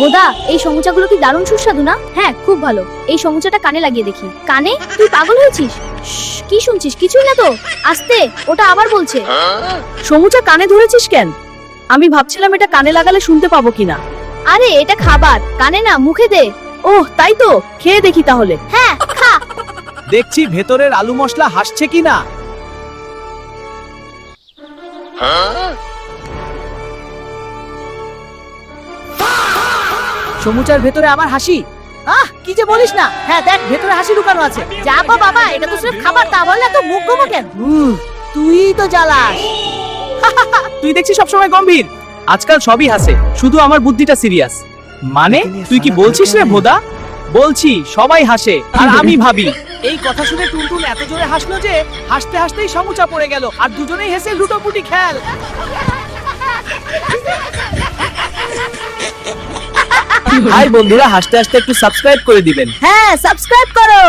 বোদা, এই সমুচাগুলো কি দারুণ সুস্বাদু না? হ্যাঁ, খুব ভালো। এই সমুচাটা কানে লাগিয়ে দেখি। কানে? তুই পাগল হয়েছিস? কি শুনছিস? কিছুই না তো। আস্তে, ওটা আবার বলছে। সমুচা কানে ধরেছিস কেন? আমি ভাবছিলাম এটা কানে লাগালে শুনতে পাবো কিনা। আরে এটা খাবার, কানে না, মুখে দে। ওহ, তাই তো, খেয়ে দেখি তাহলে। হ্যাঁ, খা। দেখছি ভেতরের আলু মশলা হাসছে কিনা। সমুচার ভেতরে আমার হাসি। কি যে বলিস না। হ্যাঁ দেখ, ভেতরে হাসি লুকানো আছে। যা বাবা, এটা তো সির্ফ খাবার, তা বললে এত মুখ গোমো কেন? তুই তো জ্বালাস। তুই দেখছি সবসময় গম্ভীর, আজকাল সবই হাসে, শুধু আমার বুদ্ধিটা সিরিয়াস। মানে তুই কি বলছিস রে ভোদা? বলছি সবাই হাসে আর আমি ভাবি। এই কথা শুনে টুনটুন এত জোরে হাসলো যে হাসতে হাসতেই সমুচা পড়ে গেল আর দুজনেই হেসে লুটোপুটি খেল। হাই বন্ধুরা, হাসতে হাসতে একটু সাবস্ক্রাইব করে দিবেন। হ্যাঁ, সাবস্ক্রাইব করো।